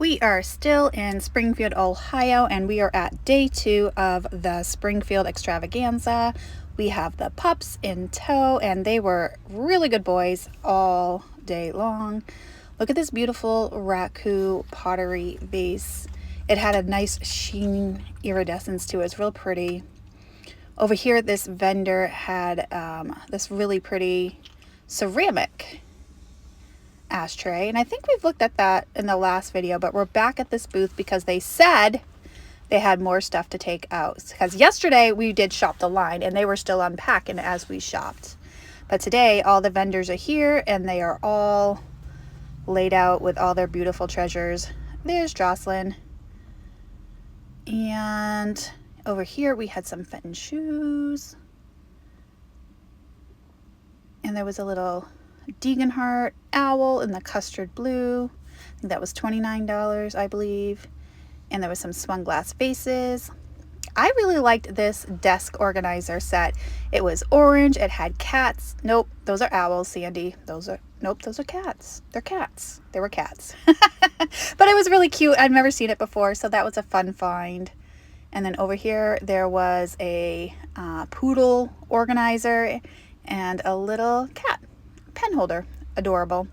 We are still in Springfield, Ohio, and we are at day 2 of the Springfield Extravaganza. We have the pups in tow, and they were really good boys all day long. Look at this beautiful raku pottery vase. It had a nice sheen iridescence to it. It's real pretty. Over here, this vendor had this really pretty ceramic ashtray, and I think we've looked at that in the last video, but we're back at this booth because they said they had more stuff to take out, because yesterday we did shop the line and they were still unpacking as we shopped, but today all the vendors are here and they are all laid out with all their beautiful treasures. There's Jocelyn, and over here we had some Fenton shoes, and there was a little Deeganhart owl in the custard blue. I think that was $29, I believe. And there was some swung glass vases. I really liked this desk organizer set. It was orange. It had cats. Nope, those are owls, Sandy. Nope, those are cats. They're cats. They were cats. But it was really cute. I've never seen it before, so that was a fun find. And then over here, there was a poodle organizer and a little cat pen holder. Adorable.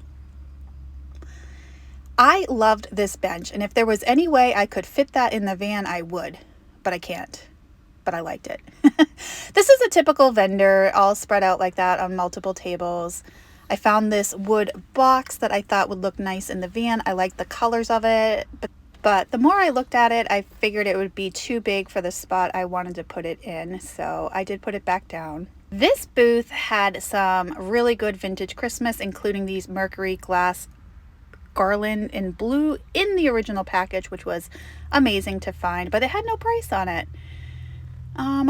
I loved this bench, and if there was any way I could fit that in the van, I would, but I can't. But I liked it. This is a typical vendor, all spread out like that on multiple tables. I found this wood box that I thought would look nice in the van. I liked the colors of it, but the more I looked at it, I figured it would be too big for the spot I wanted to put it in, so I did put it back down. This booth had some really good vintage Christmas, including these Mercury glass garland in blue in the original package, which was amazing to find, but it had no price on it.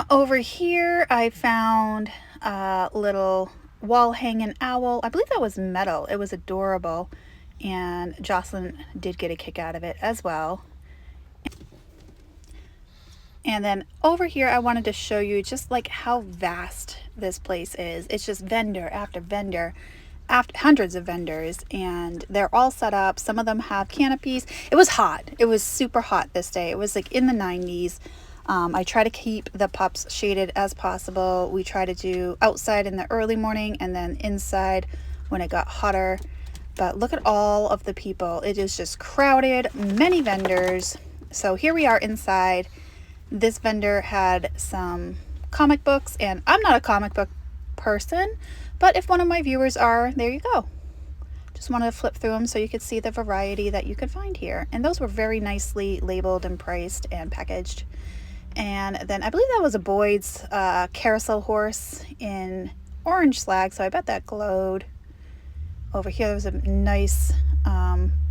Over here I found a little wall hanging owl. I believe that was metal. It was adorable, and Jocelyn did get a kick out of it as well. And then over here, I wanted to show you just like how vast this place is. It's just vendor after vendor, after hundreds of vendors, and they're all set up. Some of them have canopies. It was hot. It was super hot this day. It was like in the 90s. I try to keep the pups shaded as possible. We try to do outside in the early morning and then inside when it got hotter. But look at all of the people. It is just crowded, many vendors. So here we are inside. This vendor had some comic books, and I'm not a comic book person, but if one of my viewers are, there you go. Just wanted to flip through them so you could see the variety that you could find here. And those were very nicely labeled and priced and packaged. And then I believe that was a Boyd's carousel horse in orange slag, so I bet that glowed. Over here there was a nice,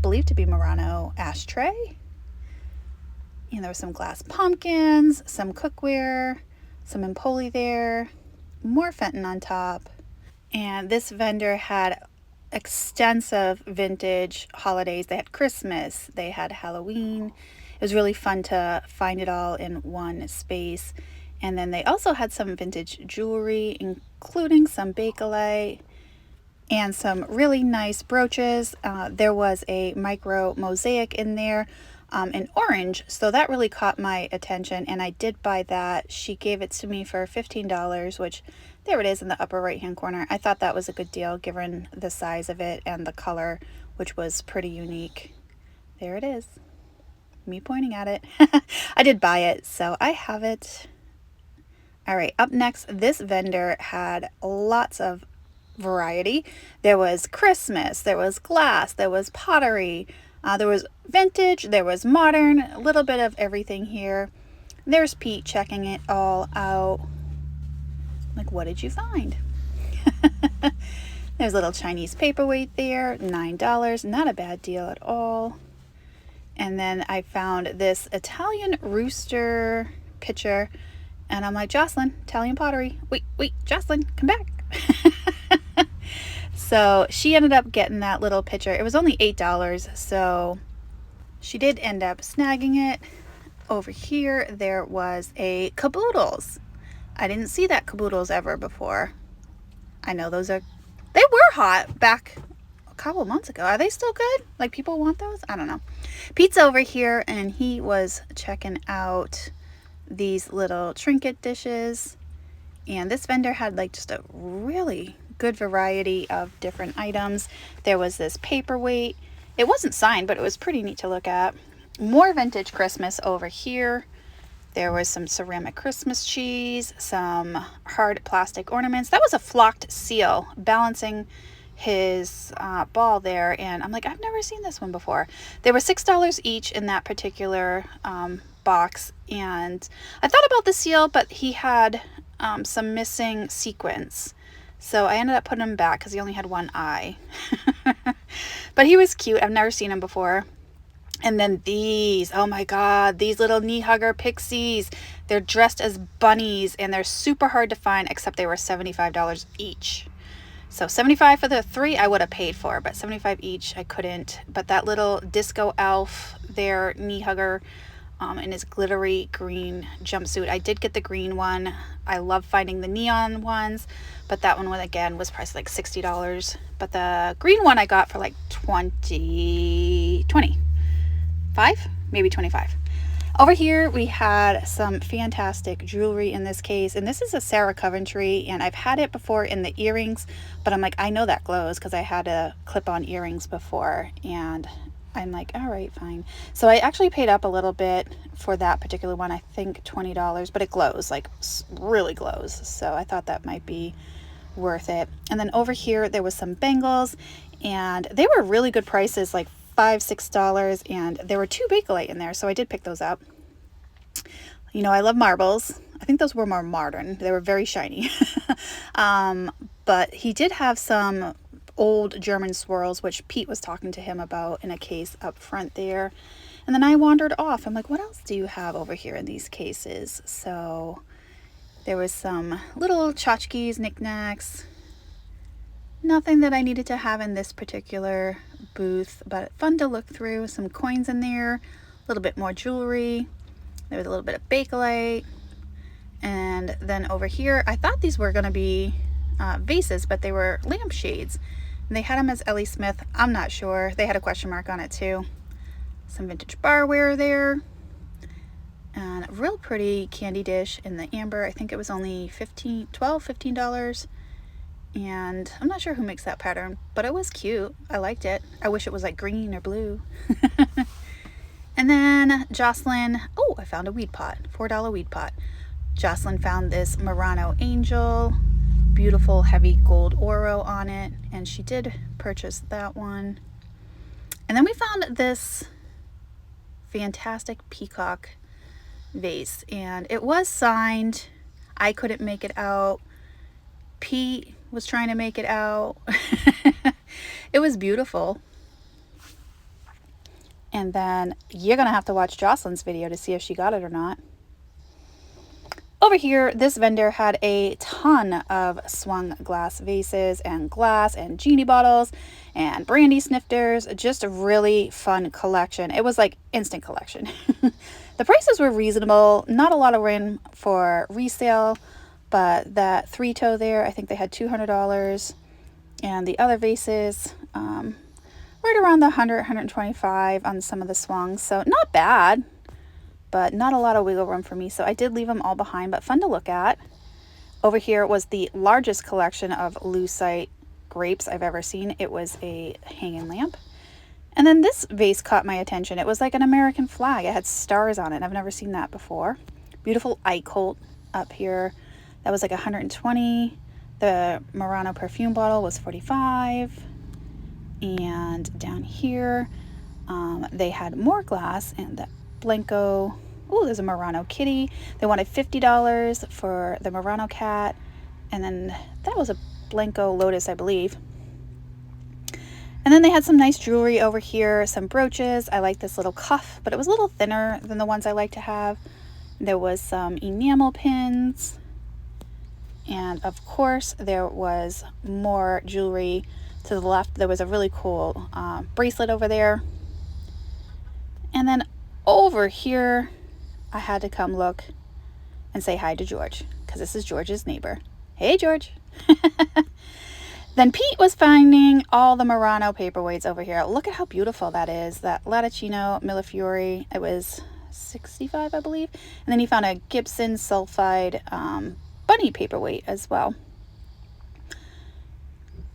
believed to be Murano ashtray. And there were some glass pumpkins, some cookware, some Empoli there, more Fenton on top. And this vendor had extensive vintage holidays. They had Christmas, they had Halloween. It was really fun to find it all in one space. And then they also had some vintage jewelry, including some Bakelite and some really nice brooches. There was a micro mosaic in there in orange, so that really caught my attention, and I did buy that. She gave it to me for $15, which there it is in the upper right hand corner. I thought that was a good deal given the size of it and the color, which was pretty unique. There it is, me pointing at it. I did buy it, so I have it. All right, up next, this vendor had lots of variety. There was Christmas, there was glass, there was pottery, there was vintage, there was modern, a little bit of everything here. There's Pete checking it all out. Like, what did you find? There's a little Chinese paperweight there, $9, not a bad deal at all. And then I found this Italian rooster pitcher, and I'm like, Jocelyn, Italian pottery. Wait, Jocelyn, come back. So she ended up getting that little pitcher. It was only $8, so she did end up snagging it. Over here, there was a caboodles. I didn't see that caboodles ever before. I know they were hot back a couple months ago. Are they still good? Like, people want those? I don't know. Pete's over here, and he was checking out these little trinket dishes. And this vendor had like just a really good variety of different items. There was this paperweight. It wasn't signed, but it was pretty neat to look at. More vintage Christmas over here. There was some ceramic Christmas cheese, some hard plastic ornaments. That was a flocked seal balancing his ball there. And I'm like, I've never seen this one before. They were $6 each in that particular box. And I thought about the seal, but he had some missing sequins. So I ended up putting him back because he only had one eye. But he was cute. I've never seen him before. And then these, oh my God, these little knee hugger pixies. They're dressed as bunnies and they're super hard to find, except they were $75 each. So $75 for the 3 I would have paid for, but $75 each I couldn't. But that little disco elf, their knee hugger, in his glittery green jumpsuit. I did get the green one. I love finding the neon ones, but that one again was priced like $60. But the green one I got for like 25, maybe 25. Over here we had some fantastic jewelry in this case, and this is a Sarah Coventry, and I've had it before in the earrings, but I'm like, I know that glows because I had a clip-on earrings before, and I'm like, all right, fine. So I actually paid up a little bit for that particular one, I think $20, but it glows, like really glows. So I thought that might be worth it. And then over here, there was some bangles, and they were really good prices, like $5, $6, and there were 2 Bakelite in there. So I did pick those up. You know, I love marbles. I think those were more modern. They were very shiny. But he did have some old German swirls, which Pete was talking to him about in a case up front there. And then I wandered off. I'm like, what else do you have over here in these cases? So there was some little tchotchkes, knickknacks. Nothing that I needed to have in this particular booth, but fun to look through. Some coins in there, a little bit more jewelry. There was a little bit of Bakelite. And then over here, I thought these were going to be vases, but they were lampshades. And they had them as Ellie Smith. I'm not sure. They had a question mark on it too. Some vintage barware there. And a real pretty candy dish in the amber. I think it was only $15. And I'm not sure who makes that pattern, but it was cute. I liked it. I wish it was like green or blue. And then Jocelyn, oh, I found a weed pot, $4 weed pot. Jocelyn found this Murano Angel, beautiful heavy gold oro on it, and she did purchase that one. And then we found this fantastic peacock vase, and it was signed. I couldn't make it out. Pete was trying to make it out. It was beautiful. And then you're gonna have to watch Jocelyn's video to see if she got it or not. Over here, this vendor had a ton of swung glass vases and glass and genie bottles and brandy snifters. Just a really fun collection. It was like instant collection. The prices were reasonable. Not a lot of room for resale, but that 3-toe there, I think they had $200. And the other vases, right around the 100, 125 on some of the swungs. So not bad, but not a lot of wiggle room for me. So I did leave them all behind, but fun to look at. Over here was the largest collection of lucite grapes I've ever seen. It was a hanging lamp. And then this vase caught my attention. It was like an American flag. It had stars on it. I've never seen that before. Beautiful Eichholt up here. That was like 120. The Murano perfume bottle was 45. And down here, they had more glass and the Blanco. Oh, there's a Murano kitty. They wanted $50 for the Murano cat. And then that was a Blanco lotus, I believe. And then they had some nice jewelry over here, some brooches. I like this little cuff, but it was a little thinner than the ones I like to have. There was some enamel pins. And of course, there was more jewelry. To the left, there was a really cool bracelet over there. And then over here, I had to come look and say hi to George, because this is George's neighbor. Hey, George. Then Pete was finding all the Murano paperweights over here. Look at how beautiful that is. That Latticino Millefiori. It was $65, I believe. And then he found a Gibson sulfide bunny paperweight as well.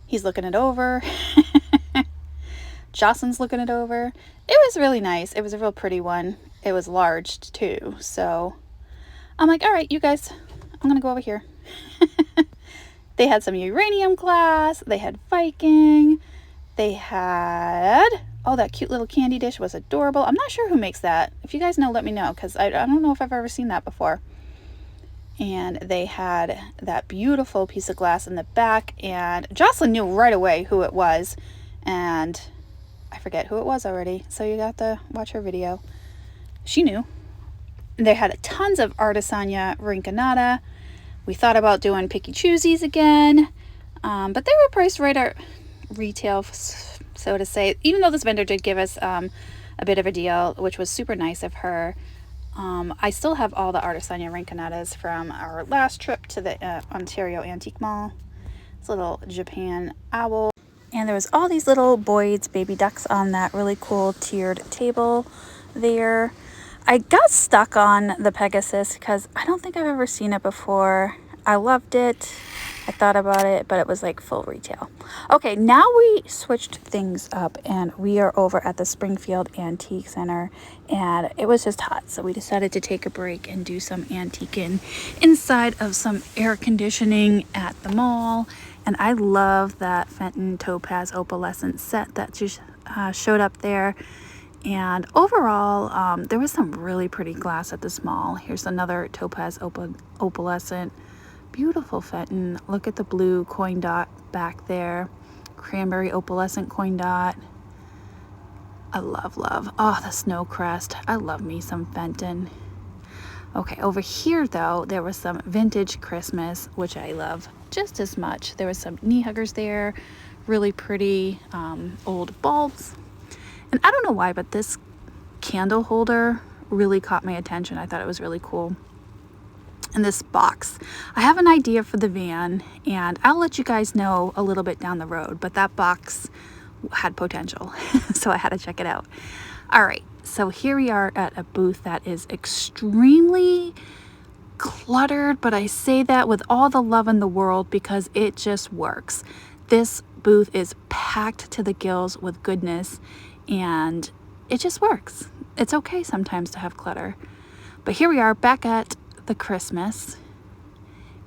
He's looking it over. Jocelyn's looking it over. It was really nice. It was a real pretty one. It was large too. So I'm like, all right, you guys, I'm going to go over here. They had some uranium glass. They had Viking. They had, oh, that cute little candy dish was adorable. I'm not sure who makes that. If you guys know, let me know, because I don't know if I've ever seen that before. And they had that beautiful piece of glass in the back. And Jocelyn knew right away who it was. And I forget who it was already. So you got to watch her video. She knew. They had tons of Artisania Rinconata. We thought about doing Picky Choosies again, but they were priced right at retail, so to say. Even though this vendor did give us a bit of a deal, which was super nice of her. I still have all the Artisania Rinconatas from our last trip to the Ontario Antique Mall. This little Japan owl. And there was all these little Boyd's baby ducks on that really cool tiered table there. I got stuck on the Pegasus because I don't think I've ever seen it before. I loved it. I thought about it, but it was like full retail. Okay, now we switched things up and we are over at the Springfield Antique Center, and it was just hot, so we decided to take a break and do some antiquing inside of some air conditioning at the mall. And I love that Fenton Topaz Opalescent set that just showed up there. And overall, there was some really pretty glass at this mall. Here's another Topaz Opalescent. Beautiful Fenton. Look at the blue coin dot back there. Cranberry Opalescent coin dot. I love. Oh, the Snow Crest. I love me some Fenton. Okay, over here though, there was some vintage Christmas, which I love just as much. There was some knee huggers there. Really pretty old bulbs. And I don't know why, but this candle holder really caught my attention. I thought it was really cool. And this box. I have an idea for the van, and I'll let you guys know a little bit down the road, but that box had potential, so I had to check it out. All right, so here we are at a booth that is extremely cluttered, but I say that with all the love in the world because it just works. This booth is packed to the gills with goodness, and it just works. It's okay sometimes to have clutter. But here we are back at the Christmas,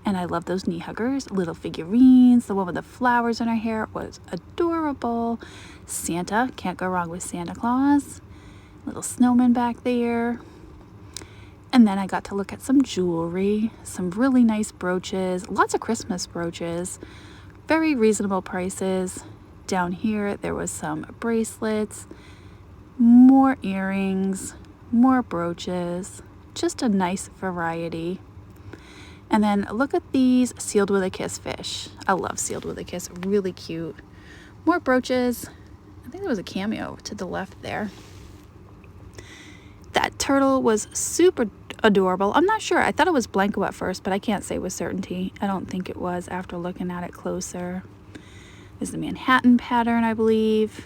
and I love those knee huggers, little figurines. The one with the flowers in her hair was adorable. Santa, can't go wrong with Santa Claus. Little snowman back there. And then I got to look at some jewelry, some really nice brooches, lots of Christmas brooches, very reasonable prices. Down here there was some bracelets, more earrings, more brooches, just a nice variety. And then look at these sealed with a kiss fish. I love sealed with a kiss, really cute. More brooches. I think there was a cameo to the left there. That turtle was super adorable. I'm not sure. I thought it was Blanco at first, but I can't say with certainty. I don't think it was after looking at it closer. This is the Manhattan pattern, I believe.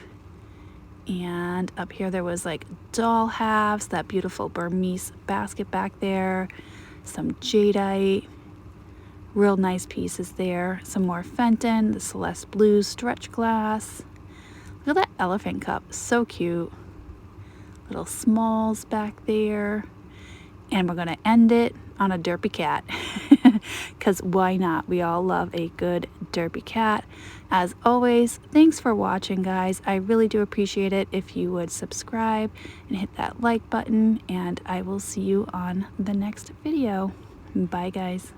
And up here there was like doll halves, that beautiful Burmese basket back there, some jadeite, real nice pieces there, some more Fenton, the Celeste Blue stretch glass. Look at that elephant cup, so cute. Little smalls back there. And we're gonna end it on a derpy cat, because why not? We all love a good derpy cat. As always, thanks for watching, guys. I really do appreciate it if you would subscribe and hit that like button, and I will see you on the next video. Bye, guys.